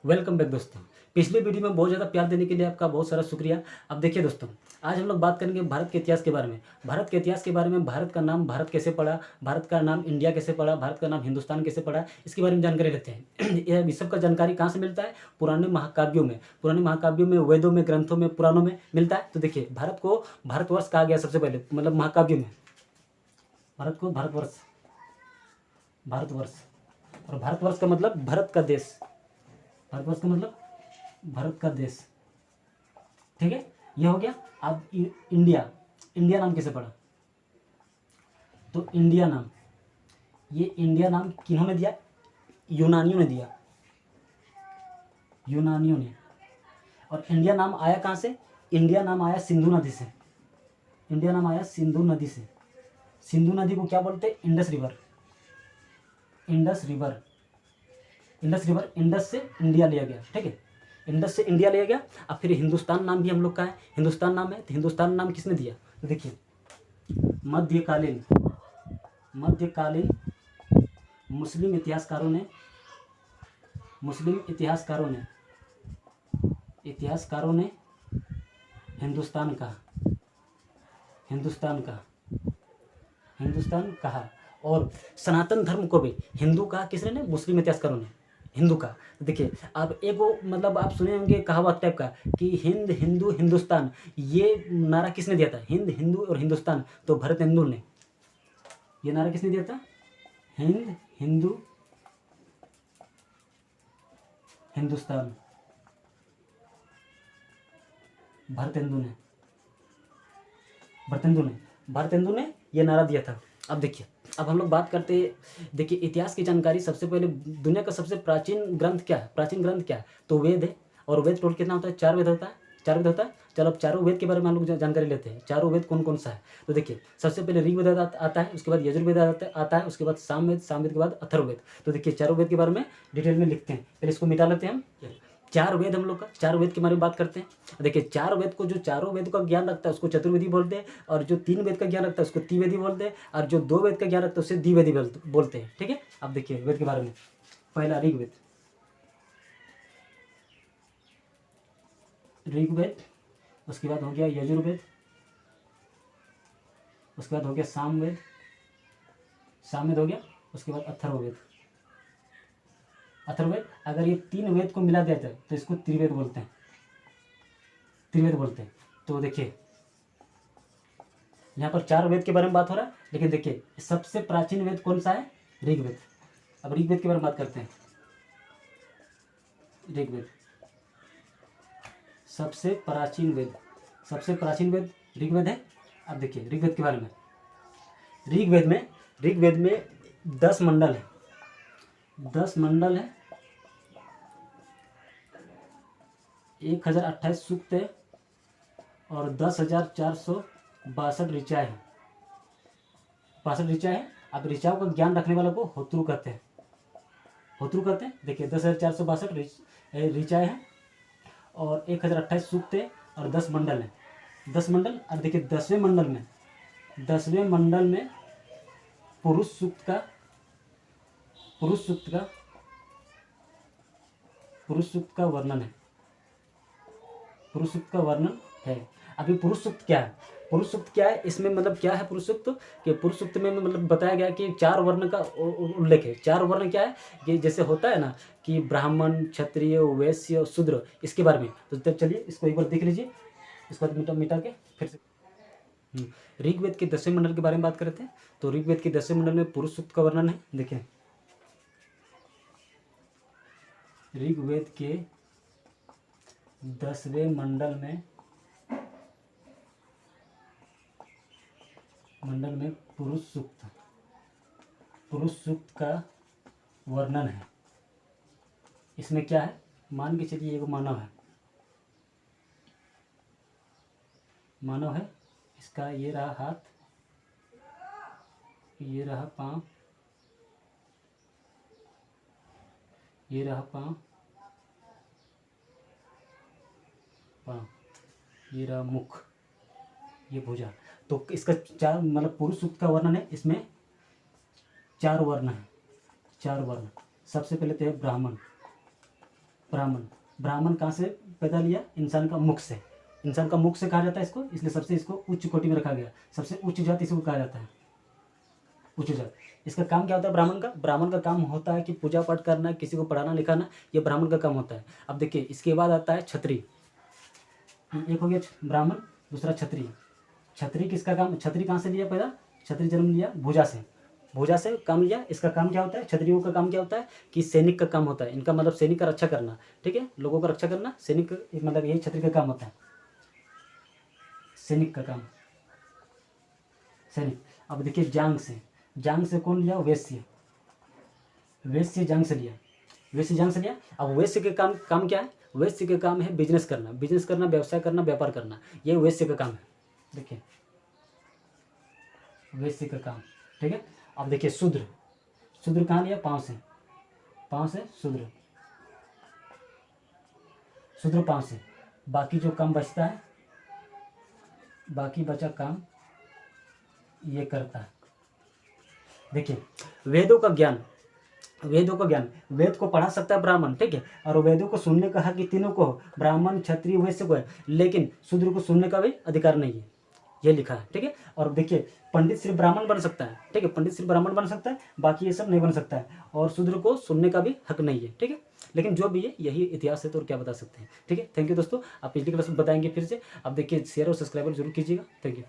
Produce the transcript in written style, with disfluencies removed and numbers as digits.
Welcome back दोस्तों। पिछले video में बहुत ज़्यादा प्यार देने के लिए आपका बहुत सारा शुक्रिया। अब देखिए दोस्तों, आज हम लोग बात करेंगे भारत के इतिहास के बारे में। भारत के इतिहास के बारे में, भारत का नाम भारत कैसे पड़ा, भारत का नाम इंडिया कैसे पड़ा, भारत का नाम हिंदुस्तान कैसे पड़ा, इसके बारे में जानकारी लेते हैं। यह इस सब का जानकारी कहाँ से मिलता है? पुराने महाकाव्यों में। पुराने महाकाव्यों में, वेदों में, ग्रंथों में, पुराणों में मिलता है। तो देखिए, भारत को भारतवर्ष कहा गया सबसे पहले, मतलब महाकाव्यों में भारत को भारतवर्ष, भारतवर्ष। और भारतवर्ष का मतलब भारत का देश, भारतवर्ष का मतलब भारत का देश। ठीक है, यह हो गया। अब इंडिया, इंडिया नाम कैसे पड़ा? तो इंडिया नाम, ये इंडिया नाम किन्होंने दिया? यूनानियों ने दिया, यूनानियों ने। और इंडिया नाम आया कहाँ से? इंडिया नाम आया सिंधु नदी से। इंडिया नाम आया सिंधु नदी से। सिंधु नदी को क्या बोलते हैं? Indus river, Indus river, Indus river. Indus से इंडिया लिया गया। ठीक है, इंडस से इंडिया लिया गया। अब फिर हिंदुस्तान नाम भी हम लोग का है, हिंदुस्तान नाम है। तो हिंदुस्तान नाम किसने दिया? तो देखिए, मध्यकालीन, मध्यकालीन मुस्लिम इतिहासकारों ने, मुस्लिम इतिहासकारों ने, इतिहासकारों ने हिंदुस्तान कहा, हिंदुस्तान कहा, हिंदुस्तान कहा। और सनातन धर्म को भी हिंदू कहा किसने ने? मुस्लिम इतिहासकारों ने हिंदू का। तो देखिए, आप एक वो मतलब आप सुने होंगे कहावत टाइप का कि हिंद, हिंदू, हिंदुस्तान, ये नारा किसने दिया था? हिंद, हिंदू और हिंदुस्तान। तो भरत हिंदू ने ये नारा किसने दिया था? हिंद, हिंदू, हिंदुस्तान, भरत हिंदू ने, भरत हिंदू ने, भरत हिंदू ने ये नारा दिया था। अब देखिए, अब हम लोग बात करते हैं। देखिए, इतिहास की जानकारी सबसे पहले, दुनिया का सबसे प्राचीन ग्रंथ क्या है? प्राचीन ग्रंथ क्या है? तो वेद है। और वेद टोटल कितना होता है? 4 वेद होता है, 4 वेद होता है। चलो अब चारों वेद के बारे में हम लोग जानकारी लेते हैं। चारों वेद कौन कौन सा है? तो देखिए, सबसे पहले ऋग्वेद आता है, उसके बाद यजुर्वेद आता है, उसके बाद सामवेद, सामवेद के बाद अथर्ववेद। तो देखिए, चारों वेद के बारे में डिटेल में लिखते हैं। पहले इसको मिटा लेते हैं हम। चार वेद हम लोग का, चार वेद के बारे में बात करते हैं। देखिए, चार वेद को, जो चारों वेद का ज्ञान रखता है उसको चतुर्वेदी बोलते हैं, और जो 3 वेद का ज्ञान रखता है उसको त्रिवेदी बोलते हैं, और जो 2 वेद का ज्ञान रखता है उसे द्विवेदी बोलते हैं। ठीक है, अब देखिए वेद के बारे में। पहला ऋग्वेद, ऋग्वेद, उसके बाद हो गया यजुर्वेद, उसके बाद हो गया सामवेद, सामवेद हो गया, उसके बाद अथर्ववेद, अथर्ववेद। अगर ये 3 वेद को मिला दिया जाए तो इसको त्रिवेद बोलते हैं, त्रिवेद बोलते हैं। तो देखिए, यहाँ पर 4 वेद के बारे में बात हो रहा है, लेकिन देखिए सबसे प्राचीन वेद कौन सा है? ऋग्वेद। अब ऋग्वेद के बारे में बात करते हैं। ऋग्वेद सबसे प्राचीन वेद, सबसे प्राचीन वेद ऋग्वेद है। अब देखिए ऋग्वेद के बारे में। ऋग्वेद में 10 मंडल है, 10 मंडल है, 1028 सूक्त है, और 10,462 ऋचाएँ हैं, 62 ऋचाएँ हैं। अब ऋचाओं का ज्ञान रखने वालों को होत्रु कहते हैं, होत्रु कहते हैं। देखिए, 10,462 ऋचाएँ हैं, और 1028 सूक्त है, और 10 मंडल है, 10 मंडल। और देखिए 10वें मंडल में, 10वें मंडल में पुरुष सूक्त का, पुरुष सूक्त का, पुरुष सूक्त का वर्णन है, पुरुष सूक्त का वर्णन है। अभी पुरुष सूक्त क्या है? पुरुष सूक्त क्या है? इसमें मतलब क्या है पुरुष सूक्त? कि पुरुष सूक्त में मतलब बताया गया कि 4 वर्ण का उल्लेख है। 4 वर्ण क्या है? कि जैसे होता है ना कि ब्राह्मण, क्षत्रिय, वैश्य, शूद्र, इसके बारे में। तो तब चलिए इसको एक बार देख लीजिए, इसको मिटा के फिर से। ऋग्वेद के 10वें मंडल के बारे में बात करते हैं। तो ऋग्वेद के 10वें मंडल में पुरुष सूक्त का वर्णन है। देखिए, ऋग्वेद के 10वें मंडल में पुरुष सूक्त, पुरुष सूक्त का वर्णन है। इसमें क्या है? मान के चलिए एक मानव है, मानव है। इसका ये रहा हाथ, ये रहा पाँव, ये रहा पाँव, ये रहा मुख, ये भुजा। तो इसका 4 मतलब पुरुष सूक्त का वर्णन है। इसमें 4 वर्ण है, 4 वर्ण। सबसे पहले तो है ब्राह्मण, ब्राह्मण। ब्राह्मण कहाँ से पैदा लिया? इंसान का मुख से। इंसान का मुख से कहा जाता है इसको, इसलिए सबसे इसको उच्च कोटि में रखा गया। सबसे उच्च जाति इसको कहा जाता है, उच्च जाति। इसका काम क्या होता है ब्राह्मण का? ब्राह्मण का काम होता है कि पूजा पाठ करना, किसी को पढ़ाना लिखाना, ये ब्राह्मण का काम होता है। अब देखिए इसके बाद आता है क्षत्रिय। एक हो गया ब्राह्मण, दूसरा क्षत्रिय। क्षत्रिय किसका काम? क्षत्रिय कहाँ से लिया पैदा? क्षत्रिय जन्म लिया भुजा से। भुजा से काम लिया। इसका काम क्या होता है? क्षत्रियों का काम क्या होता है कि सैनिक का काम होता है। इनका मतलब सैनिक का रक्षा करना, ठीक है, लोगों का रक्षा करना, सैनिक मतलब यही क्षत्रिय का काम होता है, सैनिक का काम, सैनिक। अब देखिए जांग से। जांग से कौन लिया? वैश्य। वैश्य जांग से लिया, वैश्य जांग से लिया। अब वैश्य के काम क्या है? वैश्य के काम है बिजनेस करना, बिजनेस करना, व्यवसाय करना, व्यापार करना, ये वैश्य का काम है। देखिए वैश्य का काम, ठीक है। अब देखिए शूद्र। शूद्र कहाँ लिया? पाँव से। पाँव से शूद्र, शूद्र पाँव से। बाकी जो काम बचता है, बाकी बचा काम ये करता है। देखिए वेदों का ज्ञान, वेदों का ज्ञान, वेद को पढ़ा सकता है ब्राह्मण, ठीक है, और वेदों को सुनने का हक तीनों को, ब्राह्मण क्षत्रिय वैश्य को है, लेकिन शूद्र को सुनने का भी अधिकार नहीं है, ये लिखा है, ठीक है। और देखिए पंडित सिर्फ ब्राह्मण बन सकता है, ठीक है, पंडित सिर्फ ब्राह्मण बन सकता है, बाकी ये सब नहीं बन सकता है, और शूद्र को सुनने का भी हक नहीं है, ठीक है। लेकिन जो भी है यही इतिहास है, तो और क्या बता सकते हैं, ठीक है। थैंक यू दोस्तों, आप पिछली क्लास में बताएंगे फिर से। आप देखिए शेयर और सब्सक्राइबर जरूर कीजिएगा। Thank you.